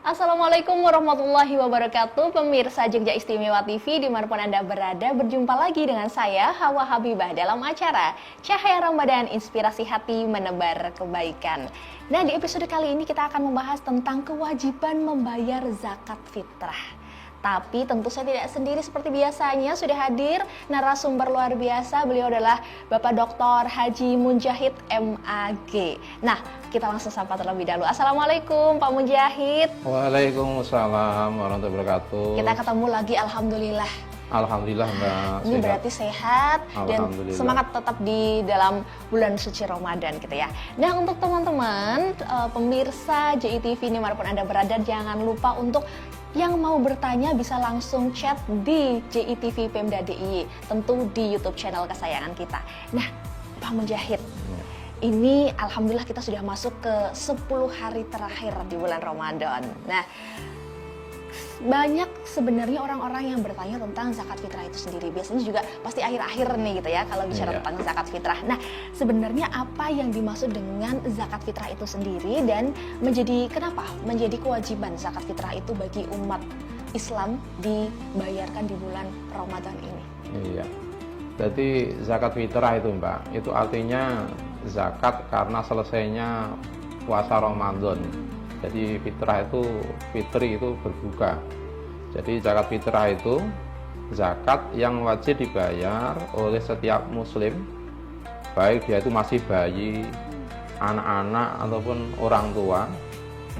Assalamualaikum warahmatullahi wabarakatuh. Pemirsa Jogja Istimewa TV dimanapun Anda berada, berjumpa lagi dengan saya Hawa Habibah dalam acara Cahaya Ramadan Inspirasi Hati Menebar Kebaikan. Nah, di episode kali ini kita akan membahas tentang kewajiban membayar zakat fitrah. Tapi tentu saya tidak sendiri seperti biasanya, sudah hadir narasumber luar biasa. Beliau adalah Bapak Dr. Haji Munjahid MAG. Nah, kita langsung sapa terlebih dahulu. Assalamualaikum Pak Munjahid. Waalaikumsalam warahmatullahi wabarakatuh. Kita ketemu lagi, alhamdulillah. Alhamdulillah Mbak. Ini berarti sehat dan semangat tetap di dalam bulan suci Ramadan gitu ya. Nah, untuk teman-teman pemirsa JITV dimanapun Anda berada, jangan lupa untuk yang mau bertanya bisa langsung chat di JITV Pemda DIY, tentu di YouTube channel kesayangan kita. Nah, Pak Munjahid, ini alhamdulillah kita sudah masuk ke 10 hari terakhir di bulan Ramadan. Nah, banyak sebenarnya orang-orang yang bertanya tentang zakat fitrah itu sendiri. Biasanya juga pasti akhir-akhir nih gitu ya kalau bicara tentang zakat fitrah. Nah, sebenarnya apa yang dimaksud dengan zakat fitrah itu sendiri dan kenapa menjadi kewajiban zakat fitrah itu bagi umat Islam dibayarkan di bulan Ramadan ini? Iya. Jadi zakat fitrah itu Mbak, itu artinya zakat karena selesainya puasa Ramadan. Jadi fitrah itu, fitri itu berbuka. Jadi zakat fitrah itu zakat yang wajib dibayar oleh setiap muslim, baik dia itu masih bayi, anak-anak ataupun orang tua,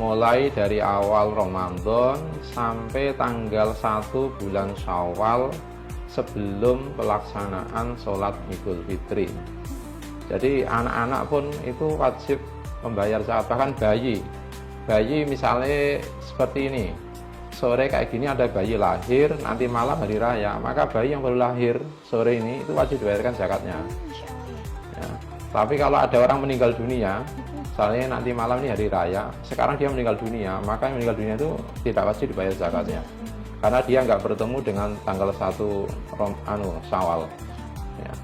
mulai dari awal Ramadan sampai tanggal 1 bulan Syawal sebelum pelaksanaan sholat Idul Fitri. Jadi anak-anak pun itu wajib membayar zakat, bahkan bayi misalnya seperti ini, sore kayak gini ada bayi lahir, nanti malam hari raya, maka bayi yang baru lahir sore ini itu wajib dibayarkan zakatnya ya. Tapi kalau ada orang meninggal dunia, misalnya nanti malam ini hari raya, sekarang dia meninggal dunia, maka yang meninggal dunia itu tidak wajib dibayar zakatnya karena dia nggak bertemu dengan tanggal 1 Syawal ya.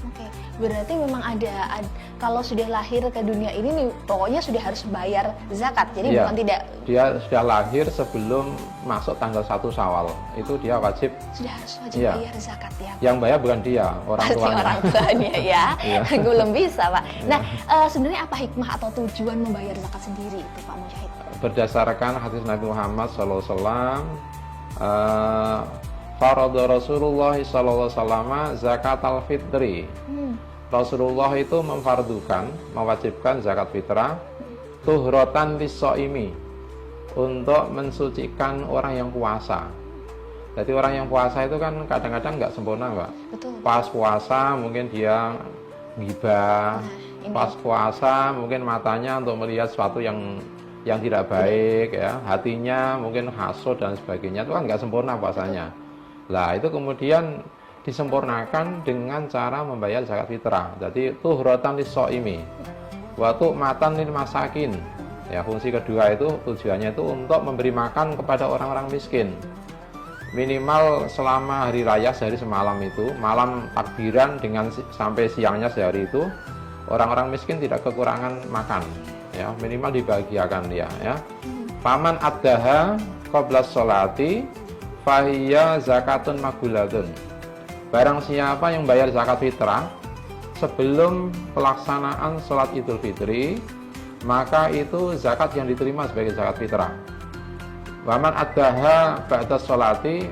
Oke, berarti memang ada kalau sudah lahir ke dunia ini nih, pokoknya sudah harus bayar zakat. Jadi bukan tidak. Dia sudah lahir sebelum masuk tanggal 1 Syawal, itu dia wajib bayar zakat ya. Yang bayar bukan dia, orang tuanya. Orang tuanya ya. Belum bisa Pak. Nah, sebenarnya apa hikmah atau tujuan membayar zakat sendiri itu Pak Munjahid? Berdasarkan hadis Nabi Muhammad SAW, Faradha Rasulullah SAW zakat al-fitri. Rasulullah itu memfardukan, mewajibkan zakat fitrah tuhrotan lis-shaimi, untuk mensucikan orang yang puasa. Jadi orang yang puasa itu kan kadang-kadang nggak sempurna Mbak. Betul. Pas puasa mungkin dia ghibah, pas puasa mungkin matanya untuk melihat sesuatu yang tidak baik ya, hatinya mungkin hasud dan sebagainya, itu kan nggak sempurna puasanya. Lah itu kemudian disempurnakan dengan cara membayar zakat fitrah. Jadi tuhrotan lis-shaimi wa tu'matan lil masakin. Ya, fungsi kedua itu tujuannya itu untuk memberi makan kepada orang-orang miskin. Minimal selama hari raya sehari semalam itu, malam takbiran dengan sampai siangnya sehari itu, orang-orang miskin tidak kekurangan makan. Ya, minimal dibahagiakan dia ya. Faman addaha qabla sholati fahiya zakatun magulatun. Barang siapa yang bayar zakat fitrah sebelum pelaksanaan sholat Idul Fitri, maka itu zakat yang diterima sebagai zakat fitrah. Waman addaha ba'da sholati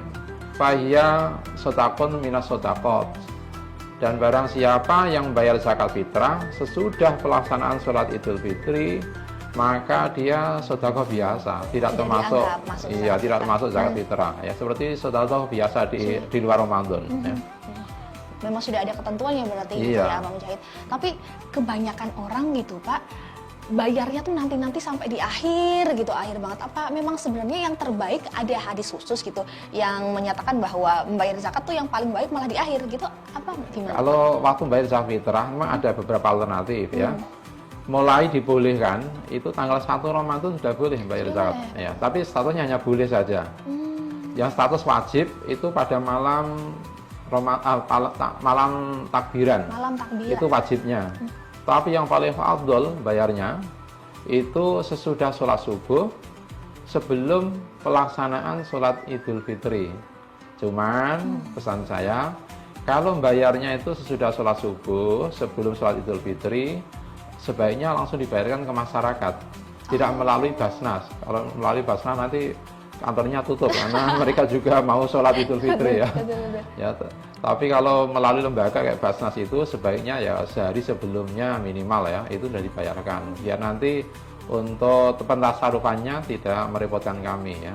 fahiya sodakun minas sodakot. Dan barang siapa yang bayar zakat fitrah sesudah pelaksanaan sholat Idul Fitri, maka dia sedekah biasa, tidak termasuk tidak termasuk zakat fitrah ya, seperti sedekah biasa di luar Ramadan ya. Memang sudah ada ketentuannya berarti gitu ya Pak Munjahid. Tapi kebanyakan orang gitu Pak bayarnya tuh nanti sampai di akhir gitu, akhir banget. Apa memang sebenarnya yang terbaik ada hadis khusus gitu yang menyatakan bahwa membayar zakat tuh yang paling baik malah di akhir gitu, apa gimana? Kalau waktu bayar zakat fitrah memang ada beberapa alternatif ya. Mulai dibolehkan itu tanggal 1 Ramadan sudah boleh bayar zakat ya, tapi statusnya hanya boleh saja. Yang status wajib itu pada malam malam takbiran. Malam takbiran. Itu wajibnya. Tapi yang paling afdol bayarnya itu sesudah sholat subuh sebelum pelaksanaan sholat Idul Fitri. Cuman pesan saya, kalau bayarnya itu sesudah sholat subuh sebelum sholat Idul Fitri, sebaiknya langsung dibayarkan ke masyarakat, tidak melalui Basnas. Kalau melalui Basnas nanti kantornya tutup karena mereka juga mau sholat Idul Fitri ya. Ya, tapi kalau melalui lembaga kayak Basnas itu sebaiknya ya sehari sebelumnya minimal ya, itu sudah dibayarkan. Biar nanti untuk pentasarufannya tidak merepotkan kami ya.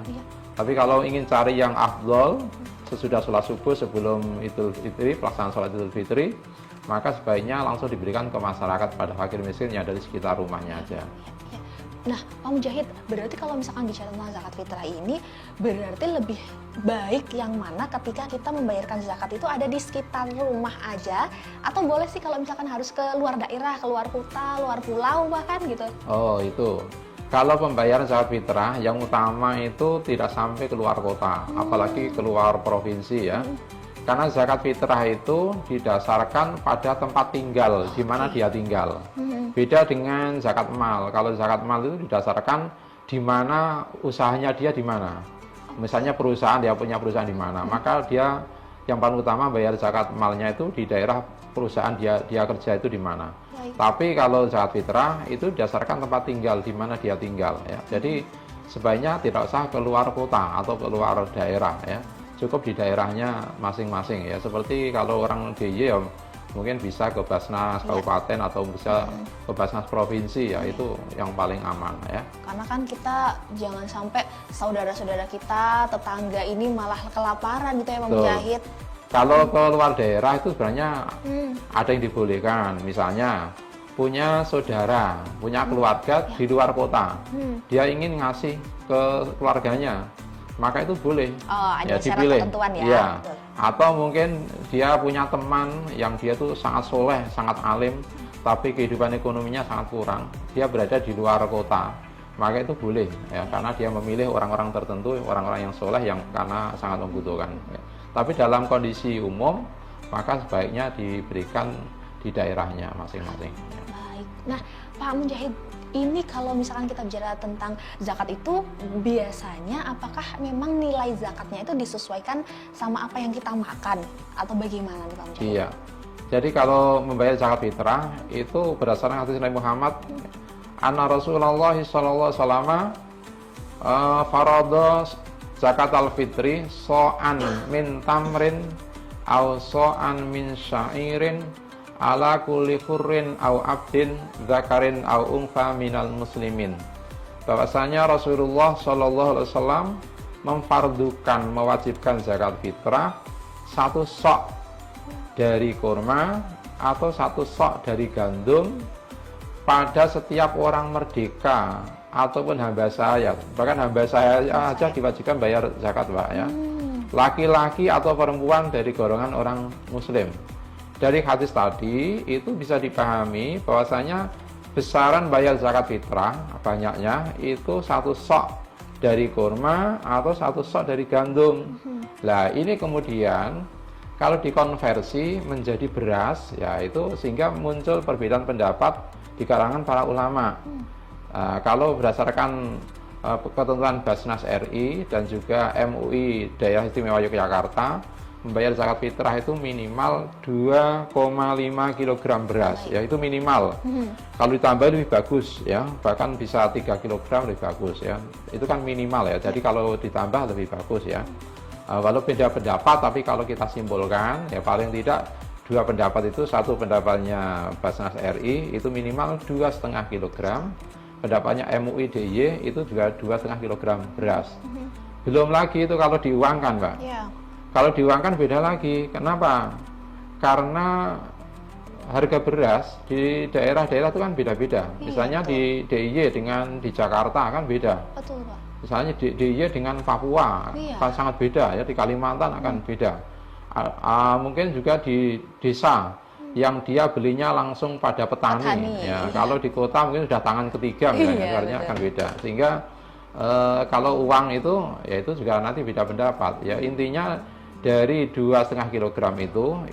Tapi kalau ingin cari yang afdol sesudah sholat subuh sebelum Idul Fitri, pelaksanaan sholat Idul Fitri, maka sebaiknya langsung diberikan ke masyarakat pada fakir miskin yang dari sekitar rumahnya aja. Nah, Pak Mujahid, berarti kalau misalkan bicara tentang zakat fitrah ini, berarti lebih baik yang mana ketika kita membayarkan zakat itu ada di sekitar rumah aja, atau boleh sih kalau misalkan harus ke luar daerah, keluar kota, luar pulau bahkan gitu? Oh itu, kalau pembayaran zakat fitrah yang utama itu tidak sampai keluar kota, apalagi keluar provinsi ya. Karena zakat fitrah itu didasarkan pada tempat tinggal, di mana dia tinggal. Beda dengan zakat mal. Kalau zakat mal itu didasarkan di mana usahanya dia di mana. Misalnya perusahaan, dia punya perusahaan di mana, maka dia yang paling utama bayar zakat malnya itu di daerah perusahaan dia kerja itu di mana. Tapi kalau zakat fitrah itu didasarkan tempat tinggal, di mana dia tinggal ya. Jadi sebaiknya tidak usah keluar kota atau keluar daerah ya. Cukup di daerahnya masing-masing ya. Seperti kalau orang DIY ya mungkin bisa ke Basnas kabupaten atau bisa ke Basnas provinsi ya, itu yang paling aman ya. Karena kan kita jangan sampai saudara-saudara kita, tetangga ini malah kelaparan gitu ya Pak Mujahid. Kalau ke luar daerah itu sebenarnya ada yang dibolehkan. Misalnya punya saudara, punya keluarga di luar kota, dia ingin ngasih ke keluarganya, maka itu boleh. Oh, ada ya, syarat dipilih. ketentuan ya. Ya. Atau mungkin dia punya teman yang dia tuh sangat soleh, sangat alim, tapi kehidupan ekonominya sangat kurang. Dia berada di luar kota, maka itu boleh ya, karena dia memilih orang-orang tertentu, orang-orang yang soleh yang karena sangat membutuhkan. Ya. Tapi dalam kondisi umum, maka sebaiknya diberikan di daerahnya masing-masing. Ya. Baik. Nah, Pak Mujahid, ini kalau misalkan kita bicara tentang zakat itu, biasanya apakah memang nilai zakatnya itu disesuaikan sama apa yang kita makan atau bagaimana nih Pak Mujahid? Iya. Jadi kalau membayar zakat fitrah itu berdasarkan hadis Nabi Muhammad, anna Rasulullah sallallahu alaihi wasallam farada zakat al-fitri so'an min tamrin au so'an min syairin ala kulli hurrin au abdin zakarin au unfa minal muslimin. Bahwasanya Rasulullah sallallahu alaihi wasallam memfardukan, mewajibkan zakat fitrah satu sok dari kurma atau satu sok dari gandum pada setiap orang merdeka ataupun hamba sahaya. Bahkan hamba sahaya aja diwajibkan bayar zakat, Pak ya. Laki-laki atau perempuan dari golongan orang muslim. Dari hadis tadi itu bisa dipahami bahwasanya besaran bayar zakat fitrah banyaknya itu satu sok dari kurma atau satu sok dari gandum. Nah ini kemudian kalau dikonversi menjadi beras ya itu sehingga muncul perbedaan pendapat di kalangan para ulama. Kalau berdasarkan ketentuan Basnas RI dan juga MUI Daerah Istimewa Yogyakarta, membayar zakat fitrah itu minimal 2,5 kg beras ya, itu minimal. Kalau ditambah lebih bagus ya, bahkan bisa 3 kg lebih bagus ya, itu kan minimal ya. Jadi kalau ditambah lebih bagus ya. Walau beda pendapat, tapi kalau kita simpulkan ya paling tidak dua pendapat itu, satu pendapatnya Basnas RI itu minimal 2,5 kg, pendapatnya MUI DIY itu juga 2,5 kg beras. Belum lagi itu kalau diuangkan, Pak. Kalau diuangkan beda lagi. Kenapa? Karena harga beras di daerah-daerah itu kan beda-beda. Iya, Misalnya betul. di DIY dengan di Jakarta kan beda. Betul, Pak. Misalnya di DIY dengan Papua Iya. kan sangat beda ya. Di Kalimantan akan beda. Mungkin juga di desa yang dia belinya langsung pada petani. Petani, Ya, iya. kalau di kota mungkin sudah tangan ketiga misalnya, Iya, artinya betul. akan beda. Sehingga kalau uang itu, ya itu juga nanti beda pendapat. Ya intinya dari 2,5 kilogram itu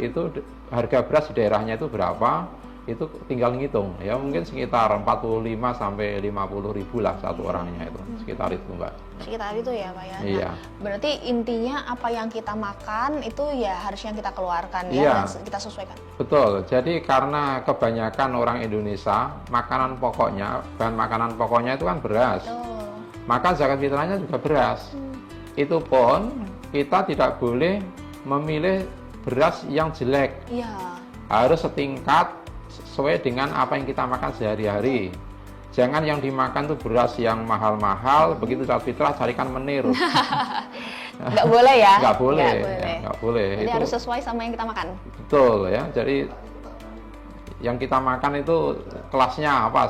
harga beras di daerahnya itu berapa? Itu tinggal ngitung. Ya mungkin sekitar 45 sampai 50 ribu lah satu orangnya itu, sekitar itu Mbak. Sekitar itu ya, Pak ya. Nah, Iya. berarti intinya apa yang kita makan itu ya harusnya kita keluarkan ya, Iya. dan kita sesuaikan. Betul. Jadi karena kebanyakan orang Indonesia bahan makanan pokoknya itu kan beras. Betul. Maka zakat fitrahnya juga beras. Itu pun kita tidak boleh memilih beras yang jelek. Iya. Harus setingkat sesuai dengan apa yang kita makan sehari-hari. Jangan yang dimakan tuh beras yang mahal-mahal, begitu zakat fitrah carikan menir. Nggak boleh ya? Nggak boleh. Nggak boleh. Ya, nggak boleh. Jadi Itu harus sesuai sama yang kita makan. betul ya. Jadi yang kita makan itu kelasnya apa?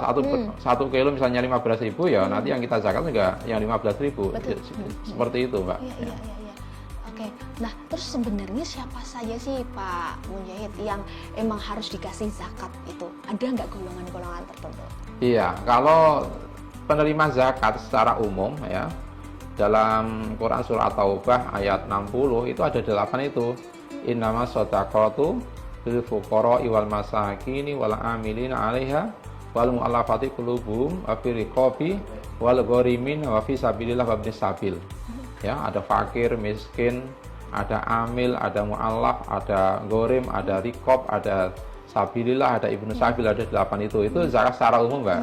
Satu kilo misalnya 15.000 ya, nanti yang kita zakat juga yang 15.000. Betul. Seperti itu, Mbak. Iya, iya, iya, iya. Oke. Nah, terus sebenarnya siapa saja sih Pak Mujahid yang emang harus dikasih zakat itu? Ada nggak golongan-golongan tertentu? Iya, kalau penerima zakat secara umum ya, dalam Quran surah Taubah ayat 60 itu ada 8 itu. Innama shadaqatu lil fuqara'i wal masakini wal amilina 'alaiha wal mu'allafati qulubuhum wa fil riqabi wal gharimin wa fi sabilillah wa ibnis sabil. Ya, ada fakir, miskin, ada amil, ada mu'allaf, ada gharim, ada riqab, ada sabilillah, ada ibnu sabil, ada 8 itu. Itu zakat secara umum, Mbak.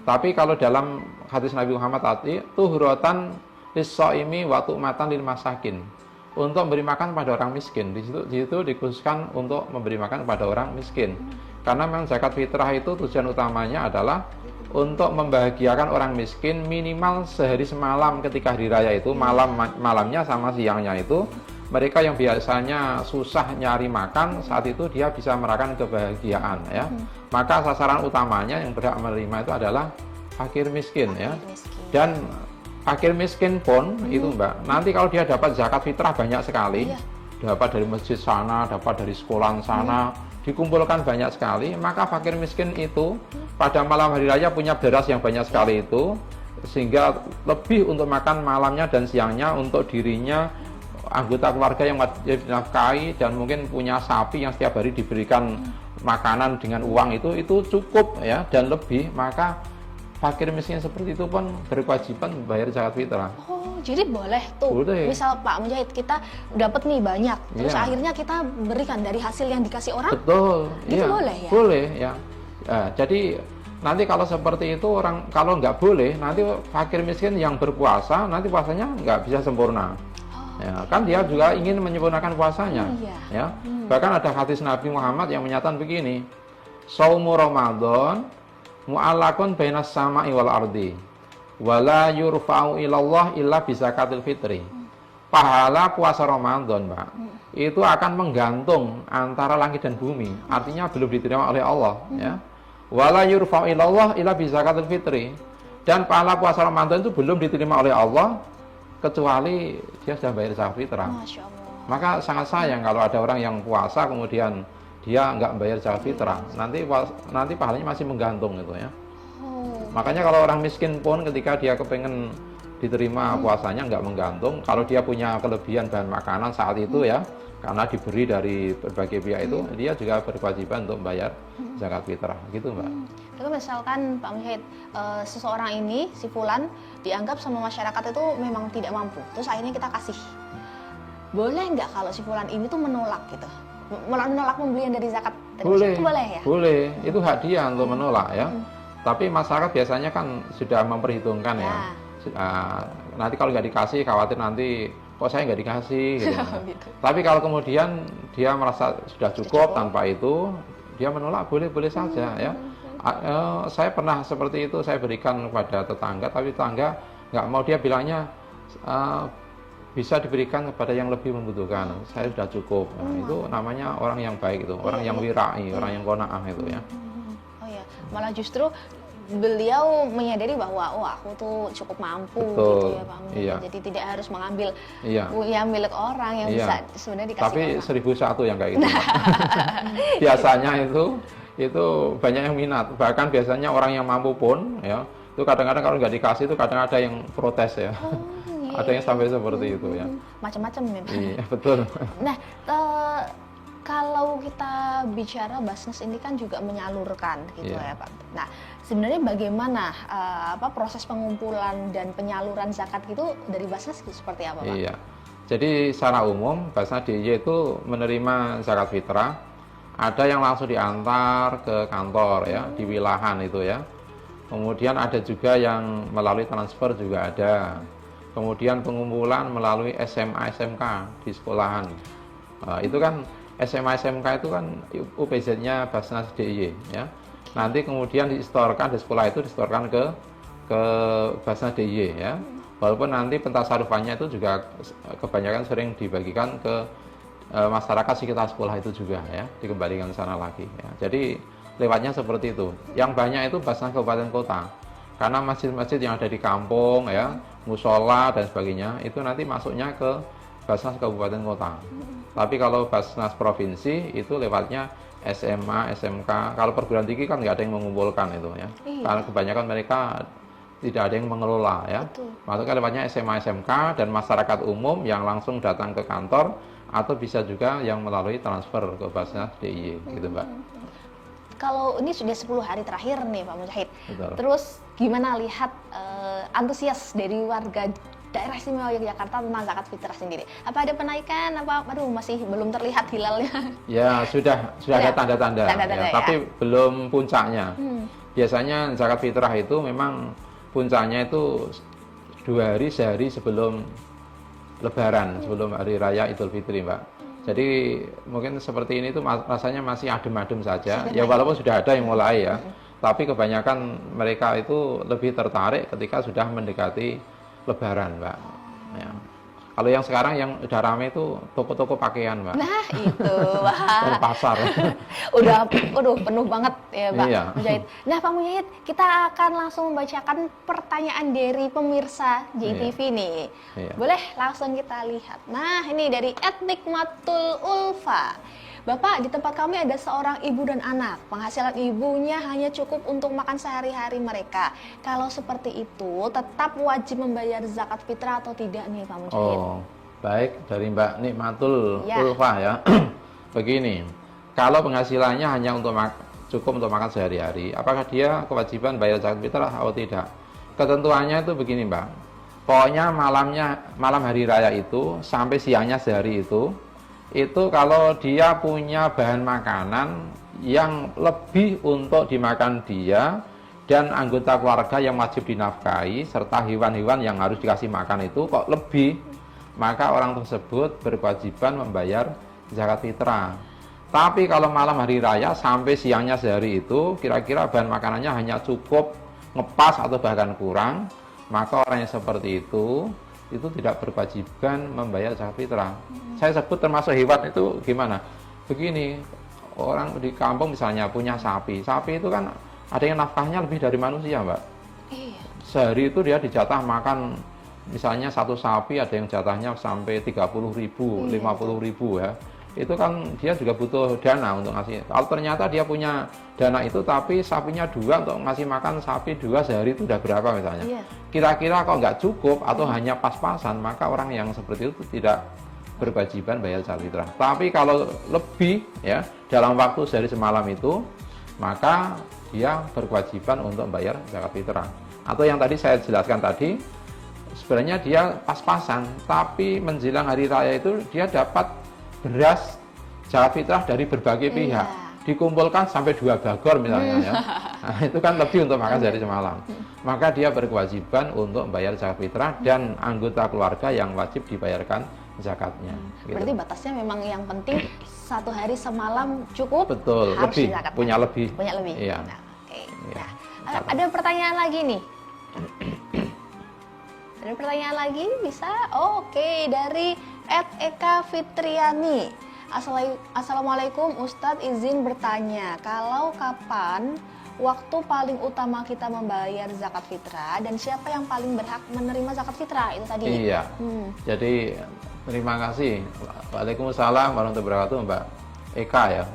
Tapi kalau dalam hadis Nabi Muhammad tadi, tuhratan lis-shaimi wa tu'matan lil masakin. Untuk memberi makan pada orang miskin. Di situ dikhususkan untuk memberi makan pada orang miskin. Karena memang zakat fitrah itu tujuan utamanya adalah untuk membahagiakan orang miskin minimal sehari semalam ketika hari raya itu, malamnya sama siangnya itu, mereka yang biasanya susah nyari makan, saat itu dia bisa merasakan kebahagiaan ya. Maka sasaran utamanya yang berhak menerima itu adalah fakir miskin ya. Miskin. Dan fakir miskin pun itu Mbak, nanti kalau dia dapat zakat fitrah banyak sekali, dapat dari masjid sana, dapat dari sekolah sana, dikumpulkan banyak sekali, maka fakir miskin itu pada malam hari raya punya beras yang banyak sekali itu, sehingga lebih untuk makan malamnya dan siangnya untuk dirinya, anggota keluarga yang wajib dinafkahi, dan mungkin punya sapi yang setiap hari diberikan makanan dengan uang itu cukup ya, dan lebih, maka fakir miskin seperti itu pun berkewajiban membayar zakat fitrah. Oh, jadi boleh tuh. Boleh. Misal Pak Mujahid kita dapat nih banyak, terus Iya. akhirnya kita berikan dari hasil yang dikasih orang. Betul, Itu iya. boleh ya? Boleh ya. Jadi nanti kalau seperti itu orang kalau nggak boleh, nanti fakir miskin yang berpuasa nanti puasanya nggak bisa sempurna. Ya, kan dia juga ingin menyempurnakan puasanya. Iya. Ya. Bahkan ada hadis Nabi Muhammad yang menyatakan begini, Shaumu Ramadan mu'allakun bainas sama'i wal ardi wala yurfa'u ilallah illa bizakatil fitri. Pahala puasa Ramadan, Mbak, itu akan menggantung antara langit dan bumi. Artinya belum diterima oleh Allah ya. Wala yurfa'u ilallah illa bizakatil fitri. Dan pahala puasa Ramadan itu belum diterima oleh Allah kecuali dia sudah bayar zakat fitrah. Masya Allah. Maka sangat sayang kalau ada orang yang puasa kemudian dia nggak bayar zakat fitrah. Nanti pahalanya masih menggantung gitu ya. Oh, Makanya kalau orang miskin pun ketika dia kepengen diterima puasanya nggak menggantung. Kalau dia punya kelebihan bahan makanan saat itu ya, karena diberi dari berbagai pihak itu, dia juga berkewajiban untuk membayar zakat fitrah. Gitu, Mbak. Tapi misalkan Pak Mujahid, seseorang ini, si Fulan, dianggap sama masyarakat itu memang tidak mampu. Terus akhirnya kita kasih. Boleh nggak kalau si Fulan ini tuh menolak gitu? Menolak pembelian dari zakat? Boleh, Itu boleh ya? boleh. Itu hadiah untuk menolak ya. Tapi masyarakat biasanya kan sudah memperhitungkan ya. Nanti kalau nggak dikasih, khawatir nanti kok saya nggak dikasih gitu. Gitu. Tapi kalau kemudian dia merasa sudah cukup tanpa itu, dia menolak, boleh-boleh saja ya. Saya pernah seperti itu, saya berikan kepada tetangga, tapi tetangga nggak mau, dia bilangnya bisa diberikan kepada yang lebih membutuhkan. Saya sudah cukup. Nah, itu namanya orang yang baik itu, orang yang wirai, orang yang qanaah itu ya. Oh ya, malah justru beliau menyadari bahwa oh aku tuh cukup mampu gitu ya Pak Mujahid. Iya. Jadi tidak harus mengambil Iya. yang milik orang yang bisa sebenarnya dikasih Tapi orang. 1001 yang kayak gitu. Biasanya itu banyak yang minat. Bahkan biasanya orang yang mampu pun ya, itu kadang-kadang kalau nggak dikasih itu kadang ada yang protes ya. Oh, iya. Ada yang sampai seperti itu ya. Macam-macam ya Pak. Iya, betul. Nah, kalau kita bicara Basnas ini kan juga menyalurkan gitu ya Pak. Nah, sebenarnya bagaimana proses pengumpulan dan penyaluran zakat itu dari Basnas seperti apa Pak? Iya. Jadi secara umum Basnas DIY itu menerima zakat fitrah. Ada yang langsung diantar ke kantor ya, di wilahan itu ya. Kemudian ada juga yang melalui transfer juga ada. Kemudian pengumpulan melalui SMA SMK di sekolahan. Itu kan SMA SMK itu kan UPZ-nya Basnas DIY ya. Nanti kemudian distorkan di sekolah itu distorkan ke Basnas DIY ya. Walaupun nanti pentasarufannya itu juga kebanyakan sering dibagikan ke masyarakat sekitar sekolah itu juga ya, dikembalikan ke sana lagi ya. Jadi lewatnya seperti itu. Yang banyak itu Basnas kabupaten kota. Karena masjid-masjid yang ada di kampung ya, musola dan sebagainya itu nanti masuknya ke Basnas kabupaten kota. Tapi kalau Basnas provinsi itu lewatnya SMA, SMK. Kalau perguruan tinggi kan nggak ada yang mengumpulkan itu ya. Iya. Karena kebanyakan mereka tidak ada yang mengelola ya. Masuknya lewatnya SMA, SMK dan masyarakat umum yang langsung datang ke kantor atau bisa juga yang melalui transfer ke Basnas DIY gitu Mbak. Kalau ini sudah 10 hari terakhir nih Pak Mujahid. Betul. Terus gimana lihat antusias dari warga daerah istimewa Yogyakarta tentang zakat fitrah sendiri? Apa ada penaikan? Apa aduh masih belum terlihat hilalnya? Ya sudah ada tanda-tanda ya, tapi belum puncaknya. Biasanya zakat fitrah itu memang puncaknya itu 2 hari sehari sebelum Lebaran, sebelum hari raya Idul Fitri Mbak. Jadi mungkin seperti ini tuh rasanya masih adem-adem saja. Ya walaupun sudah ada yang mulai ya, tapi kebanyakan mereka itu lebih tertarik ketika sudah mendekati Lebaran, Mbak. Ya. Kalau yang sekarang yang udah rame itu toko-toko pakaian, Mbak. Nah itu, Toko pasar. udah penuh banget ya Pak Mujahid. Nah Pak Mujahid, kita akan langsung membacakan pertanyaan dari pemirsa JTV nih. Boleh langsung kita lihat. Nah ini dari @nikmatul ulfa. Bapak, di tempat kami ada seorang ibu dan anak. Penghasilan ibunya hanya cukup untuk makan sehari-hari mereka. Kalau seperti itu, tetap wajib membayar zakat fitrah atau tidak nih Pak Mujahid? Oh, baik. Dari Mbak Nikmatul Ulfa ya. Begini, kalau penghasilannya hanya cukup untuk makan sehari-hari, apakah dia kewajiban bayar zakat fitrah atau tidak? Ketentuannya itu begini Mbak. Pokoknya malam hari raya itu sampai siangnya sehari itu kalau dia punya bahan makanan yang lebih untuk dimakan dia dan anggota keluarga yang wajib dinafkahi serta hewan-hewan yang harus dikasih makan itu kok lebih, maka orang tersebut berkewajiban membayar zakat fitrah. Tapi kalau malam hari raya sampai siangnya sehari itu kira-kira bahan makanannya hanya cukup ngepas atau bahkan kurang, maka orang yang seperti itu tidak berkewajiban membayar zakat fitrah. Saya sebut termasuk hewan itu gimana? Begini, orang di kampung misalnya punya sapi. Sapi itu kan ada yang nafkahnya lebih dari manusia, Mbak. Sehari itu dia dijatah makan, misalnya satu sapi ada yang jatahnya sampai 30.000, 50.000 ya. Itu kan dia juga butuh dana untuk ngasih. Kalau ternyata dia punya dana itu tapi sapinya 2 untuk ngasih makan sapi 2 sehari itu udah berapa misalnya. Kira-kira kalau nggak cukup atau hanya pas-pasan, maka orang yang seperti itu tidak berkewajiban bayar zakat fitrah. Tapi kalau lebih ya dalam waktu sehari semalam itu, maka dia berkewajiban untuk bayar zakat fitrah. Atau yang tadi saya jelaskan tadi, sebenarnya dia pas-pasan, tapi menjelang hari raya itu dia dapat beras zakat fitrah dari berbagai pihak, dikumpulkan sampai 2 bagor misalnya ya. Nah, itu kan lebih untuk makan sehari semalam. Maka dia berkewajiban untuk membayar zakat fitrah dan anggota keluarga yang wajib dibayarkan zakatnya. Gitu. Berarti batasnya memang yang penting 1 hari semalam cukup. Betul, harus lebih, zakatnya. punya lebih. Punya lebih. Iya. Nah, Iya. Nah, ada pertanyaan lagi nih. Ada pertanyaan lagi bisa? Oh, oke, dari @Eka Fitriani. Assalamualaikum Ustadz, izin bertanya, kalau kapan waktu paling utama kita membayar zakat fitrah dan siapa yang paling berhak menerima zakat fitrah itu tadi? Iya. Jadi terima kasih. Waalaikumsalam warahmatullahi wabarakatuh, Mbak Eka ya.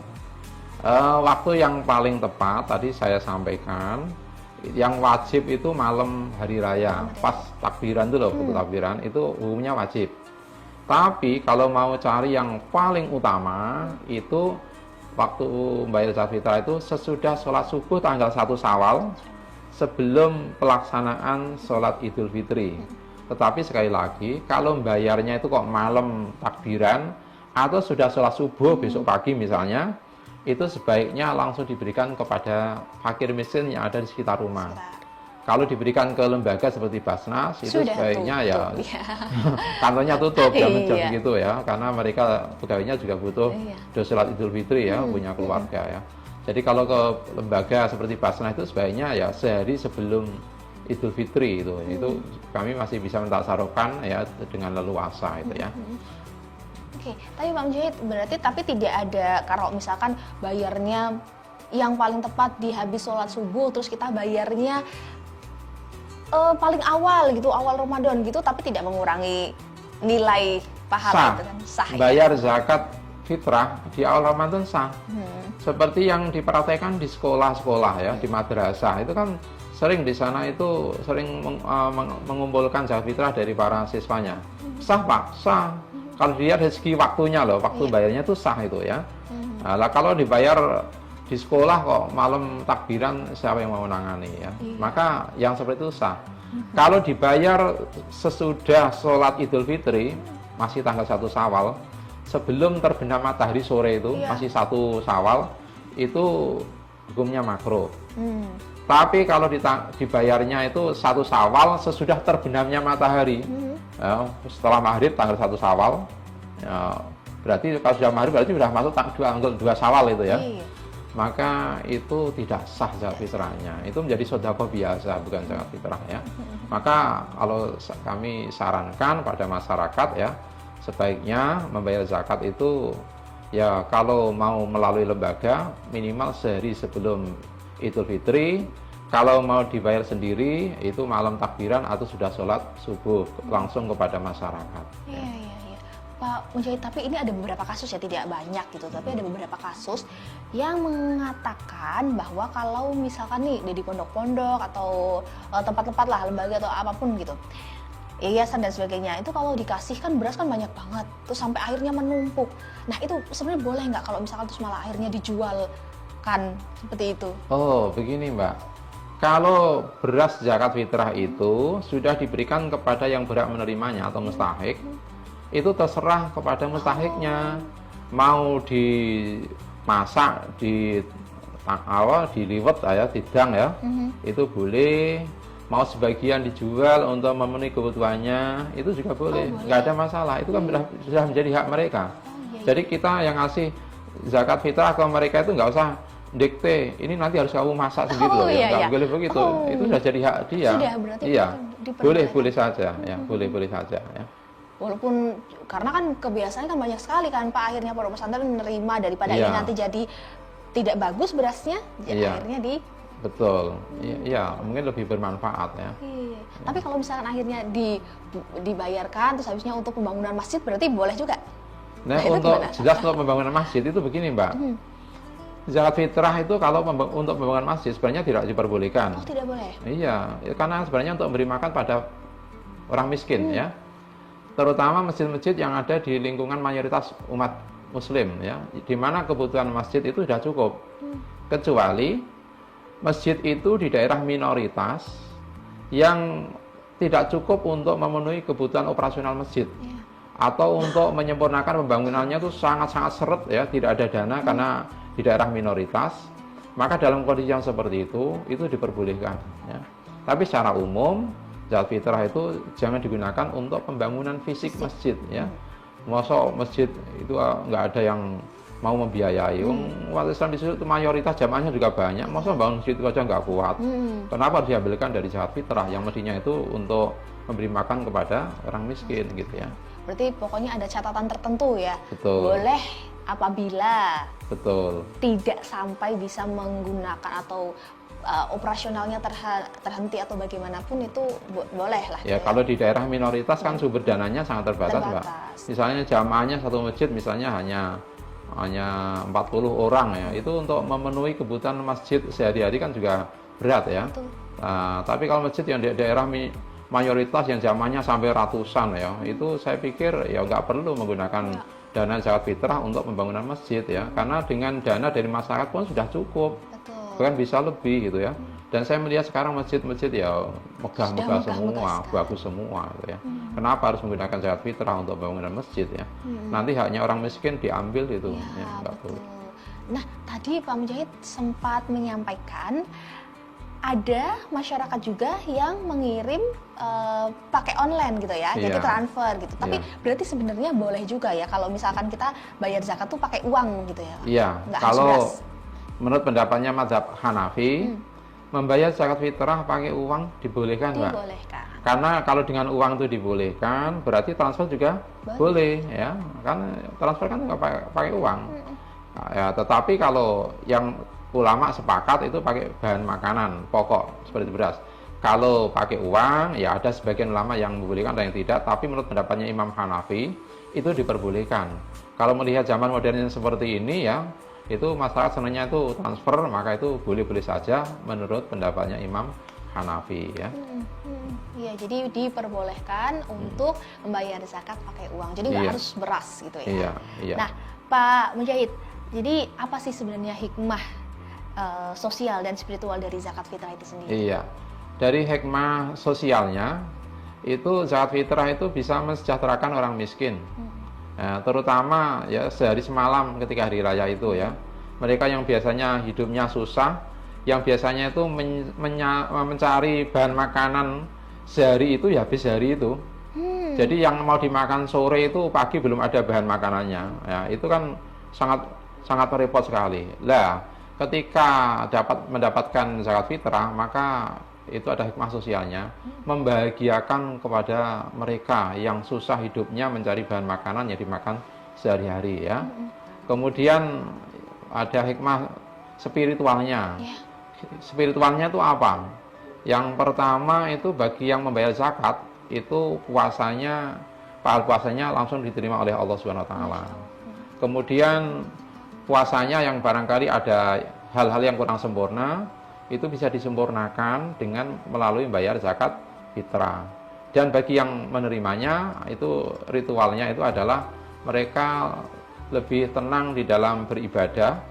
Waktu yang paling tepat tadi saya sampaikan, yang wajib itu malam hari raya, pas takbiran itu loh, takbiran itu hukumnya wajib. Tapi kalau mau cari yang paling utama itu waktu membayar zakat fitrah itu sesudah sholat subuh tanggal 1 Syawal, sebelum pelaksanaan sholat Idul Fitri. Tetapi sekali lagi, kalau membayarnya itu kok malam takbiran atau sudah sholat subuh besok pagi misalnya, itu sebaiknya langsung diberikan kepada fakir miskin yang ada di sekitar rumah. Kalau diberikan ke lembaga seperti Basnas, itu Sudah sebaiknya tutup, ya kantornya tutup jam Iya. begitu ya, karena mereka pegawainya juga butuh sholat Idul Fitri ya, punya keluarga ya. Jadi kalau ke lembaga seperti Basnas itu sebaiknya ya sehari sebelum Idul Fitri itu kami masih bisa mentasarukan ya dengan leluasa itu ya. Oke, tapi Pak Mujahid berarti tapi tidak ada kalau misalkan bayarnya yang paling tepat di habis sholat subuh terus kita bayarnya paling awal gitu, awal Ramadan gitu, tapi tidak mengurangi nilai pahala itu kan sah ya? Bayar zakat fitrah di awal Ramadan sah. Seperti yang dipraktekkan di sekolah-sekolah ya, di madrasah itu kan sering di sana itu sering mengumpulkan zakat fitrah dari para siswanya. Sah Pak, sah. Kalau dilihat dari segi waktunya loh, waktu bayarnya itu sah itu ya. Nah, kalau dibayar di sekolah kok malam takbiran, siapa yang mau menangani ya? Maka yang seperti itu sah. Kalau dibayar sesudah sholat Idul Fitri, masih tanggal 1 Syawal, sebelum terbenam matahari sore itu, masih 1 Syawal, itu hukumnya makruh. Tapi kalau dibayarnya itu 1 Syawal sesudah terbenamnya matahari, ya, setelah maghrib tanggal 1 Syawal, ya, berarti kalau sudah maghrib berarti sudah masuk tanggal 2 Syawal itu ya. Maka itu tidak sah zakat fitrahnya. Itu menjadi sedekah biasa, bukan zakat fitrah ya. Maka kalau kami sarankan pada masyarakat ya, sebaiknya membayar zakat itu ya kalau mau melalui lembaga minimal sehari sebelum Idul Fitri. Kalau mau dibayar sendiri itu malam takbiran atau sudah sholat subuh langsung kepada masyarakat. Iya. Pak Mujahid, tapi ini ada beberapa kasus ya, tidak banyak gitu, tapi ada beberapa kasus yang mengatakan bahwa kalau misalkan nih di pondok-pondok atau tempat-tempat lah, lembaga atau apapun gitu, yayasan dan sebagainya, itu kalau dikasih kan beras kan banyak banget, terus sampai akhirnya menumpuk. Nah itu sebenarnya boleh nggak kalau misalkan terus malah akhirnya dijual kan seperti itu? Oh begini Mbak, kalau beras zakat fitrah itu sudah diberikan kepada yang berhak menerimanya atau mustahik, itu terserah kepada mustahiknya. Mau dimasak, diliwet ya, didang ya, itu boleh. Mau sebagian dijual untuk memenuhi kebutuhannya, itu juga boleh. Nggak ada masalah, itu kan sudah menjadi hak mereka. Jadi kita yang ngasih zakat fitrah ke mereka itu nggak usah dikte, ini nanti harus kamu masak sendiri loh, ya nggak boleh begitu. Itu sudah jadi hak dia. Sudah, berarti iya, boleh saja, ya boleh saja ya. Walaupun karena kan kebiasaannya kan banyak sekali kan Pak, akhirnya pondok pesantren menerima daripada ini nanti jadi tidak bagus berasnya, akhirnya betul, iya mungkin lebih bermanfaat ya. Tapi kalau misalkan akhirnya dibayarkan terus habisnya untuk pembangunan masjid berarti boleh juga? Nah untuk jelas untuk pembangunan masjid itu begini Mbak, zakat fitrah itu kalau untuk pembangunan masjid sebenarnya tidak diperbolehkan. Oh tidak boleh? Iya, karena sebenarnya untuk memberi makan pada orang miskin ya. Terutama masjid-masjid yang ada di lingkungan mayoritas umat muslim ya, di mana kebutuhan masjid itu sudah cukup. Kecuali masjid itu di daerah minoritas yang tidak cukup untuk memenuhi kebutuhan operasional masjid, atau untuk menyempurnakan pembangunannya itu sangat-sangat seret ya, tidak ada dana karena di daerah minoritas. Maka dalam kondisi yang seperti itu diperbolehkan ya. Tapi secara umum zakat fitrah itu jangan digunakan untuk pembangunan fisik masjid ya. Masa masjid itu nggak ada yang mau membiayai. Umat Islam di situ mayoritas jamaahnya juga banyak, masa bangun masjid itu aja nggak kuat. Kenapa harus diambilkan dari zakat fitrah yang mestinya itu untuk memberi makan kepada orang miskin gitu ya. Berarti pokoknya ada catatan tertentu ya. Betul. Boleh apabila Betul. tidak sampai bisa menggunakan atau operasionalnya terhenti atau bagaimanapun itu boleh lah. Ya, kalau di daerah minoritas kan sumber dananya sangat terbatas, Mbak. Misalnya jamaahnya satu masjid misalnya hanya 40 orang ya, itu untuk memenuhi kebutuhan masjid sehari-hari kan juga berat ya. Nah, tapi kalau masjid yang di daerah mayoritas yang jamaahnya sampai ratusan ya, itu saya pikir ya nggak perlu menggunakan dana zakat fitrah untuk pembangunan masjid ya, karena dengan dana dari masyarakat pun sudah cukup. Bahkan bisa lebih gitu ya. Dan saya melihat sekarang masjid-masjid ya megah-megah semua, bagus semua gitu ya. Kenapa harus menggunakan zakat fitrah untuk bangunan masjid ya? Nanti haknya orang miskin diambil itu ya, enggak boleh. Nah, tadi Pak Mujahid sempat menyampaikan ada masyarakat juga yang mengirim pakai online gitu ya, jadi transfer gitu. Tapi berarti sebenarnya boleh juga ya kalau misalkan kita bayar zakat tuh pakai uang gitu ya? Iya, kalau menurut pendapatnya mazhab Hanafi, membayar zakat fitrah pakai uang dibolehkan, Mbak. Dibolehkan. Karena kalau dengan uang itu dibolehkan, berarti transfer juga boleh ya. Kan transfer kan nggak pakai uang. Ya, tetapi kalau yang ulama sepakat itu pakai bahan makanan pokok seperti beras. Kalau pakai uang, ya ada sebagian ulama yang membolehkan, ada yang tidak. Tapi menurut pendapatnya Imam Hanafi itu diperbolehkan. Kalau melihat zaman modern yang seperti ini ya, itu masyarakat senangnya itu transfer, maka itu boleh-boleh saja menurut pendapatnya Imam Hanafi ya. Iya, jadi diperbolehkan untuk membayar zakat pakai uang. Jadi nggak harus beras gitu ya. Iya. Nah, Pak Mujahid, jadi apa sih sebenarnya hikmah sosial dan spiritual dari zakat fitrah itu sendiri? Iya. Dari hikmah sosialnya itu zakat fitrah itu bisa mensejahterakan orang miskin. Nah, terutama ya sehari semalam ketika hari raya itu ya, mereka yang biasanya hidupnya susah, yang biasanya itu mencari bahan makanan sehari itu ya habis hari itu. Jadi yang mau dimakan sore itu pagi belum ada bahan makanannya, ya itu kan sangat repot sekali. Lah, ketika mendapatkan zakat fitrah, maka itu ada hikmah sosialnya, membahagiakan kepada mereka yang susah hidupnya mencari bahan makanan yang dimakan sehari-hari ya. Kemudian ada hikmah spiritualnya. Spiritualnya itu apa? Yang pertama itu bagi yang membayar zakat itu puasanya langsung diterima oleh Allah Subhanahu wa taala. Kemudian puasanya yang barangkali ada hal-hal yang kurang sempurna, itu bisa disempurnakan dengan melalui membayar zakat fitrah. Dan bagi yang menerimanya, itu ritualnya itu adalah mereka lebih tenang di dalam beribadah,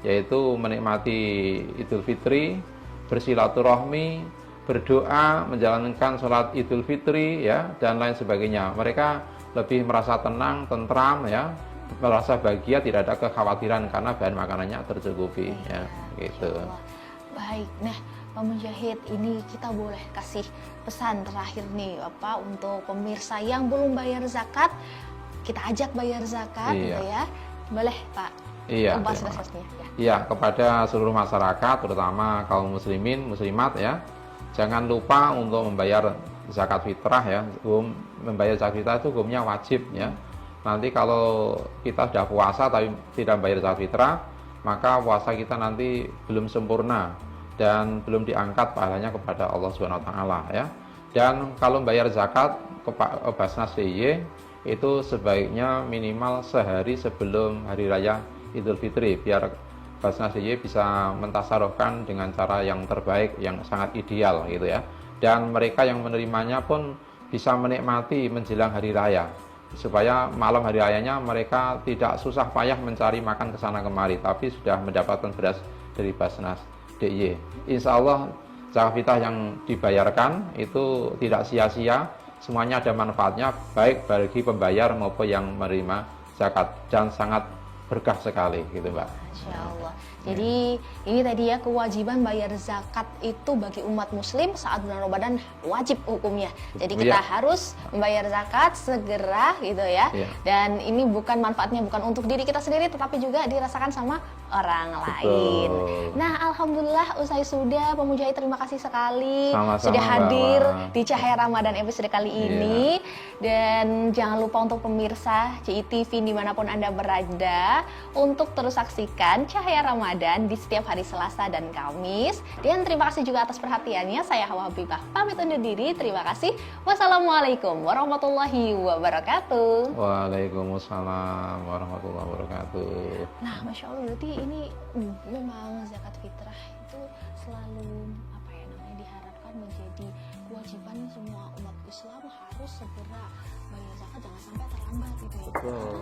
yaitu menikmati Idul Fitri, bersilaturahmi, berdoa, menjalankan sholat Idul Fitri, ya, dan lain sebagainya. Mereka lebih merasa tenang, tentram, ya, merasa bahagia, tidak ada kekhawatiran karena bahan makanannya tercukupi, ya, gitu. Baik, nah Pak Mujahid, ini kita boleh kasih pesan terakhir nih Bapak untuk pemirsa yang belum bayar zakat, kita ajak bayar zakat gitu ya. Boleh Pak? Iya. Iya, kepada seluruh masyarakat, terutama kaum muslimin, muslimat ya, jangan lupa untuk membayar zakat fitrah ya. Membayar zakat fitrah itu hukumnya wajib ya. Nanti kalau kita sudah puasa tapi tidak membayar zakat fitrah, maka puasa kita nanti belum sempurna dan belum diangkat pahalanya kepada Allah Subhanahu wa taala ya. Dan kalau membayar zakat ke Basnas DIY itu sebaiknya minimal sehari sebelum hari raya Idul Fitri, biar Basnas DIY bisa mentasarufkan dengan cara yang terbaik, yang sangat ideal gitu ya. Dan mereka yang menerimanya pun bisa menikmati menjelang hari raya, supaya malam hari rayanya mereka tidak susah payah mencari makan ke sana kemari, tapi sudah mendapatkan beras dari Basnas DIY. Insya Allah zakat fitrah yang dibayarkan itu tidak sia-sia, semuanya ada manfaatnya baik bagi pembayar maupun yang menerima zakat, dan sangat berkah sekali gitu Mbak. Masya Allah. Jadi ini tadi ya, kewajiban bayar zakat itu bagi umat muslim saat bulan Ramadan wajib hukumnya. Jadi kita harus membayar zakat segera gitu ya. Dan ini bukan manfaatnya bukan untuk diri kita sendiri, tetapi juga dirasakan sama orang lain. Nah, alhamdulillah usai sudah Pemujahid, terima kasih sekali sudah hadir di Cahaya Ramadan episode kali ini. Dan jangan lupa untuk pemirsa CITV dimanapun Anda berada untuk terus saksikan Cahaya Ramadan di setiap hari Selasa dan Kamis. Dan terima kasih juga atas perhatiannya. Saya Hawa Habibah pamit undur diri. Terima kasih. Wassalamualaikum warahmatullahi wabarakatuh. Waalaikumsalam warahmatullahi wabarakatuh. Nah, Masya Allah, berarti ini memang zakat fitrah itu selalu apa ya namanya, diharapkan menjadi kewajiban semua umat Islam harus segera bayar zakat, jangan sampai terlambat gitu ya. Betul.